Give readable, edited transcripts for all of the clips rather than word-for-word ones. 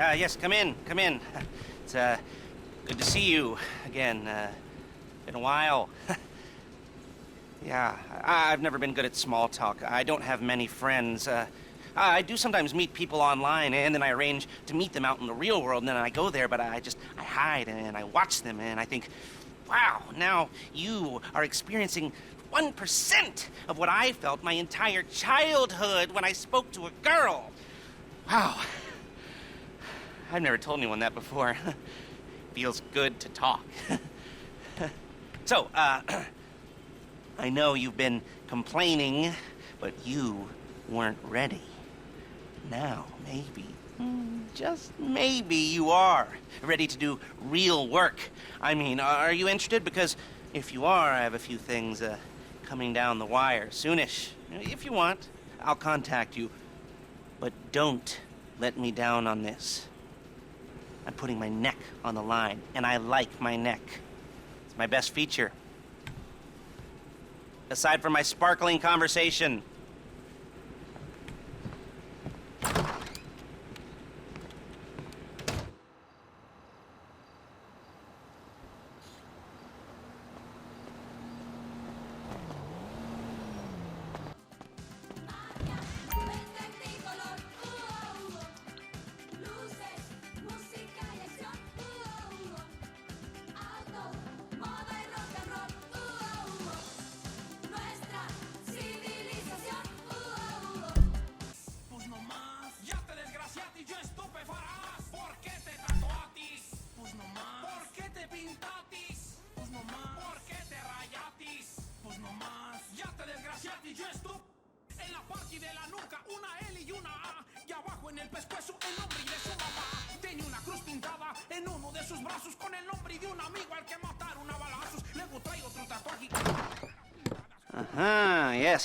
Yes, come in, come in. It's, good to see you again. Been a while. Yeah, I've never been good at small talk. I don't have many friends. I do sometimes meet people online, and then I arrange to meet them out in the real world, and then I go there, but I hide, and I watch them, and I think, wow, now you are experiencing 1% of what I felt my entire childhood when I spoke to a girl. Wow. I've never told anyone that before. Feels good to talk. So, I know you've been complaining, but you weren't ready. Now, maybe, just maybe you are ready to do real work. I mean, are you interested? Because if you are, I have a few things coming down the wire soonish. If you want, I'll contact you. But don't let me down on this. I'm putting my neck on the line, and I like my neck. It's my best feature. Aside from my sparkling conversation.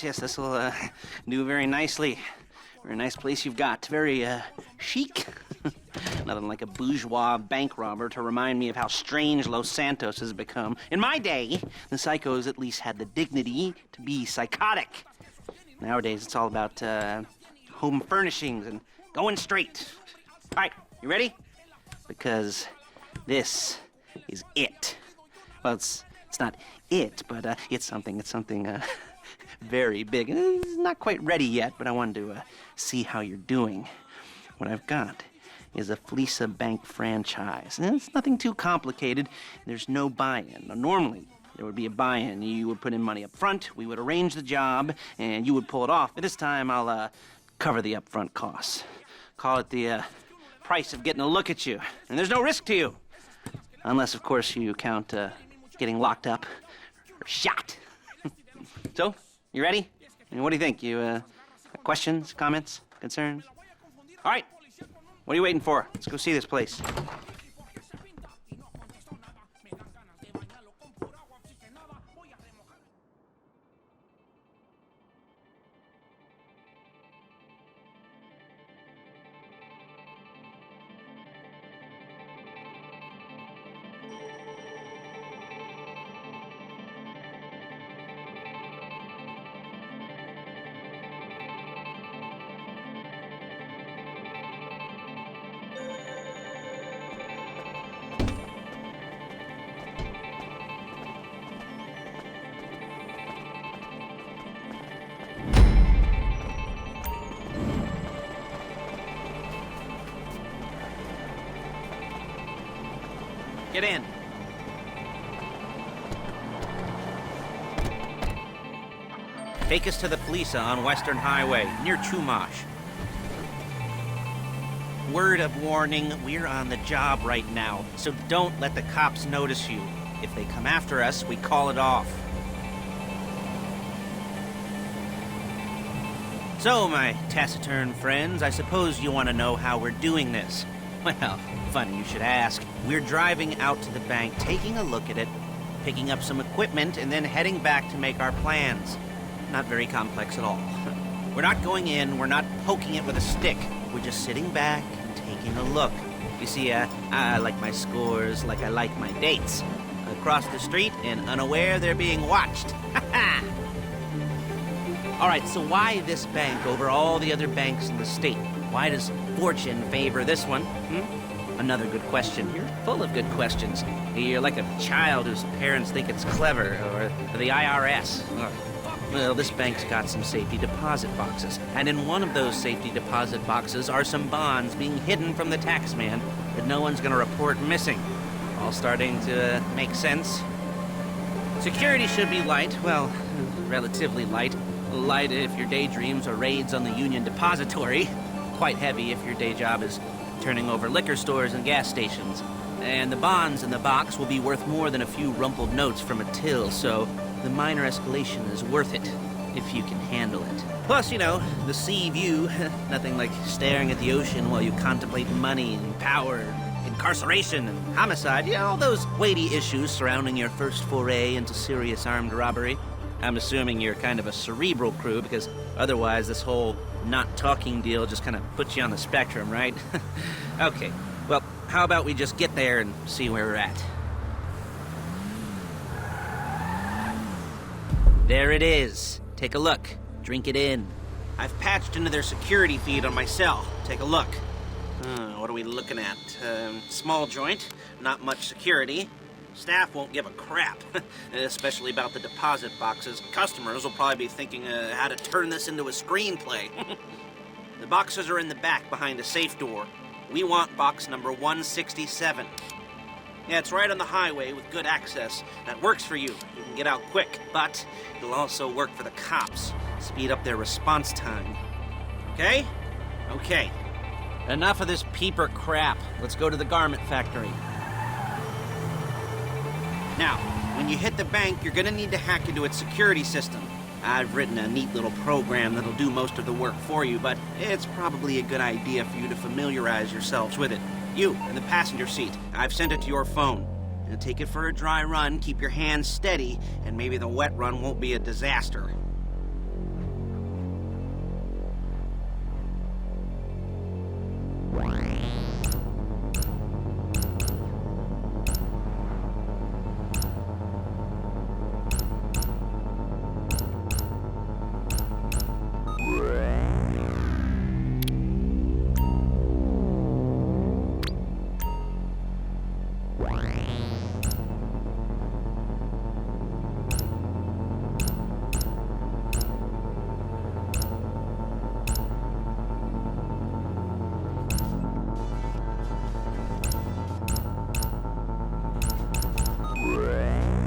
Yes, this will do very nicely. Very nice place you've got. Very chic. Nothing like a bourgeois bank robber to remind me of how strange Los Santos has become. In my day, the psychos at least had the dignity to be psychotic. Nowadays, it's all about home furnishings and going straight. All right, you ready? Because this is it. Well, it's not it, but it's something very big. It's not quite ready yet, but I wanted to see how you're doing. What I've got is a Fleeca bank franchise. And it's nothing too complicated. There's no buy-in. Now, normally, there would be a buy-in. You would put in money up front, we would arrange the job, and you would pull it off. But this time, I'll cover the upfront costs. Call it the price of getting a look at you. And there's no risk to you. Unless, of course, you count getting locked up or shot. So, you ready? I mean, what do you think? You questions, comments, concerns? All right. What are you waiting for? Let's go see this place. Get in. Take us to the Fleeca on Western Highway, near Chumash. Word of warning, we're on the job right now, so don't let the cops notice you. If they come after us, we call it off. So, my taciturn friends, I suppose you want to know how we're doing this. Well, funny you should ask. We're driving out to the bank, taking a look at it, picking up some equipment, and then heading back to make our plans. Not very complex at all. We're not going in, we're not poking it with a stick. We're just sitting back and taking a look. You see, I like my scores like I like my dates. Across the street and unaware they're being watched. All right, so why this bank over all the other banks in the state? Why does fortune favor this one? Another good question. You're full of good questions. You're like a child whose parents think it's clever, or the IRS. Well, this bank's got some safety deposit boxes, and in one of those safety deposit boxes are some bonds being hidden from the tax man that no one's gonna report missing. All starting to make sense. Security should be light, well, relatively light. Light if your daydreams are raids on the Union Depository. Quite heavy if your day job is turning over liquor stores and gas stations. And the bonds in the box will be worth more than a few rumpled notes from a till, so the minor escalation is worth it, if you can handle it. Plus, you know, the sea view, nothing like staring at the ocean while you contemplate money and power, incarceration and homicide, you know, all those weighty issues surrounding your first foray into serious armed robbery. I'm assuming you're kind of a cerebral crew, because otherwise this whole not talking deal just kind of puts you on the spectrum, right? Okay, well, how about we just get there and see where we're at? There it is. Take a look. Drink it in. I've patched into their security feed on my cell. Take a look. What are we looking at? Small joint, not much security. Staff won't give a crap, especially about the deposit boxes. Customers will probably be thinking how to turn this into a screenplay. The boxes are in the back behind a safe door. We want box number 167. Yeah, it's right on the highway with good access. That works for you. You can get out quick, but it'll also work for the cops. Speed up their response time. Okay? Okay. Enough of this peeper crap. Let's go to the garment factory. Now, when you hit the bank, you're gonna need to hack into its security system. I've written a neat little program that'll do most of the work for you, but it's probably a good idea for you to familiarize yourselves with it. You, in the passenger seat, I've sent it to your phone. Now take it for a dry run, keep your hands steady, and maybe the wet run won't be a disaster.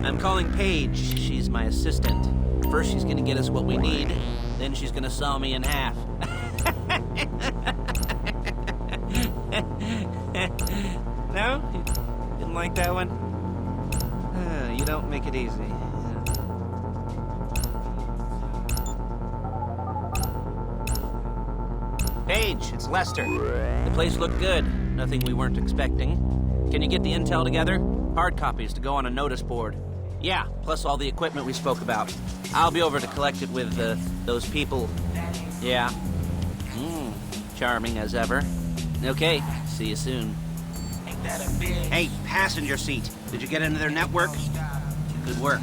I'm calling Paige. She's my assistant. First she's gonna get us what we need, then she's gonna saw me in half. No? You didn't like that one? You don't make it easy. Paige, it's Lester. The place looked good. Nothing we weren't expecting. Can you get the intel together? Hard copies to go on a notice board. Yeah, plus all the equipment we spoke about. I'll be over to collect it with those people. Yeah. Charming as ever. Okay, see you soon. Hey, passenger seat. Did you get into their network? Good work.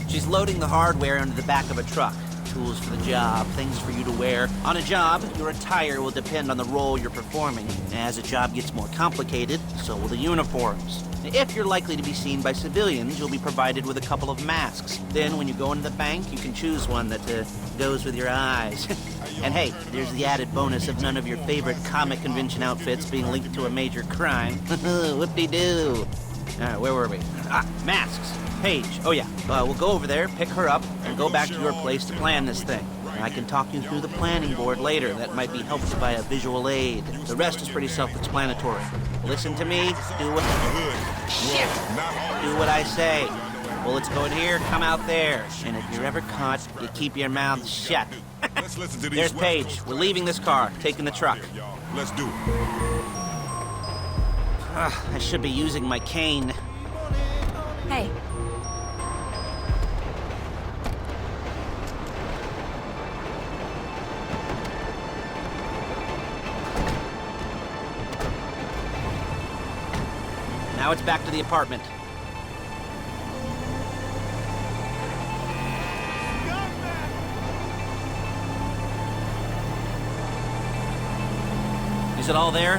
She's loading the hardware into the back of a truck. Tools for the job, things for you to wear. On a job, your attire will depend on the role you're performing. As the job gets more complicated, so will the uniforms. If you're likely to be seen by civilians, you'll be provided with a couple of masks. Then when you go into the bank, you can choose one that goes with your eyes. And hey, there's the added bonus of none of your favorite comic convention outfits being linked to a major crime. Whoop-de-doo. Where were we? Masks. Paige. Oh yeah, we'll go over there, pick her up, and go back to your place to plan this thing. I can talk you through the planning board later. That might be helped by a visual aid. The rest is pretty self-explanatory. Listen to me, do what I say. Bullets go in here, come out there. And if you're ever caught, you keep your mouth shut. There's Paige. We're leaving this car, taking the truck. Let's do it. I should be using my cane. Hey. Now it's back to the apartment. Is it all there?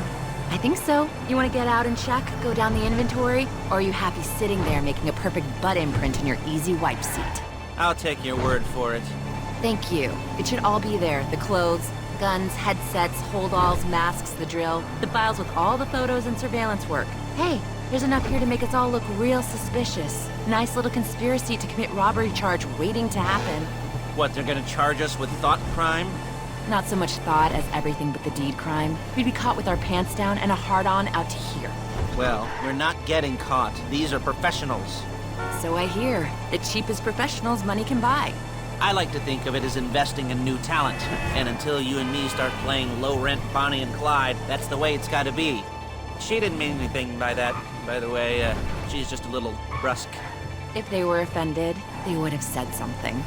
I think so. You want to get out and check, go down the inventory, or are you happy sitting there making a perfect butt imprint in your easy wipe seat? I'll take your word for it. Thank you. It should all be there. The clothes, guns, headsets, holdalls, masks, the drill, the files with all the photos and surveillance work. Hey, there's enough here to make us all look real suspicious. Nice little conspiracy to commit robbery charge waiting to happen. What, they're gonna charge us with thought crime? Not so much thought as everything but the deed crime. We'd be caught with our pants down and a hard-on out to here. Well, we're not getting caught. These are professionals. So I hear. The cheapest professionals money can buy. I like to think of it as investing in new talent. And until you and me start playing low-rent Bonnie and Clyde, that's the way it's gotta be. She didn't mean anything by that, by the way. She's just a little brusque. If they were offended, they would have said something.